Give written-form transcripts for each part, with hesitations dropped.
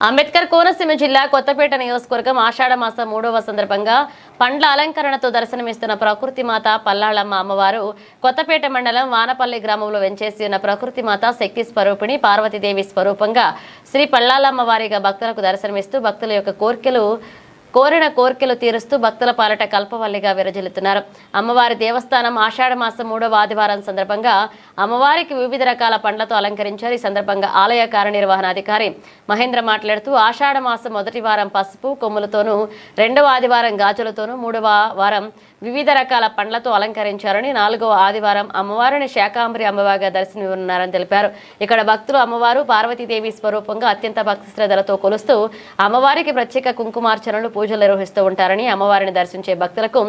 అంబేద్కర్ కోనసీమ జిల్లా కొత్తపేట నియోజకవర్గం ఆషాఢ మాసం 3వ సందర్భంగా పండ్ల అలంకరణతో దర్శనమిస్తున్న ప్రకృతి మాత పల్లాళమ్మ అమ్మవారు కొత్తపేట మండలం వానపల్లి గ్రామంలో వెంచేసి ఉన్న ప్రకృతి మాత శక్తి స్వరూపిణి పార్వతీదేవి స్వరూపంగా శ్రీ పల్లాళమ్మ వారిగా భక్తులకు దర్శనమిస్తూ భక్తుల యొక్క కోరిన కోర్కెలు తీరుస్తూ భక్తుల పాలట కల్పవల్లిగా విరజిల్లుతున్నారు. అమ్మవారి దేవస్థానం ఆషాఢ మాసం 3వ ఆదివారం సందర్భంగా అమ్మవారికి వివిధ రకాల పండ్లతో అలంకరించారు. ఈ సందర్భంగా ఆలయ కార్యనిర్వహణాధికారి మహేంద్ర మాట్లాడుతూ ఆషాఢ మాసం మొదటి వారం పసుపు కొమ్ములతోనూ, 2వ ఆదివారం గాజులతోనూ, 3వ వారం వివిధ రకాల పండ్లతో అలంకరించారని, 4వ ఆదివారం అమ్మవారిని శాకాంబరి అమ్మవారిగా దర్శనమివ్వనున్నారని తెలిపారు. ఇక్కడ భక్తులు అమ్మవారు పార్వతీదేవి స్వరూపంగా అత్యంత భక్తి శ్రద్ధలతో కొలుస్తూ అమ్మవారికి ప్రత్యేక కుంకుమార్చనలు పూజలు నిర్వహిస్తూ ఉంటారని, అమ్మవారిని దర్శించే భక్తులకు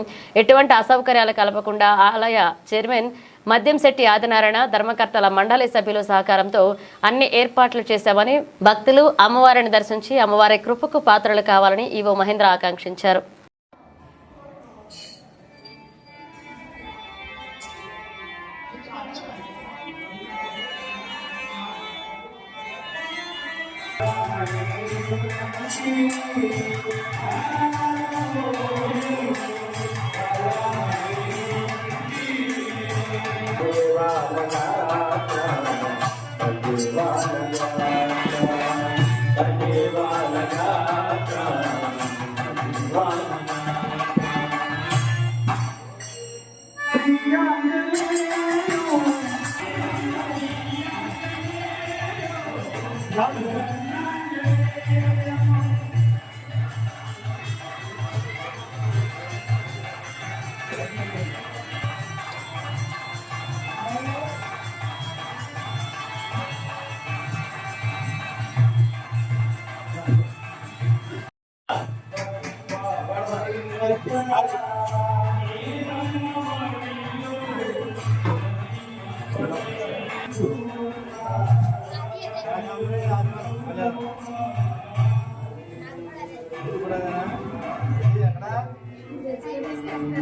ఎటువంటి అసౌకర్యాలు కలపకుండా ఆలయ చైర్మన్ మద్యంశెట్టి ఆదినారాయణ, ధర్మకర్తల మండలి సభ్యుల సహకారంతో అన్ని ఏర్పాట్లు చేశామని, భక్తులు అమ్మవారిని దర్శించి అమ్మవారి కృపకు పాత్రలు కావాలని ఈవో మహేంద్ర ఆకాంక్షించారు.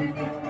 ఎక్కడ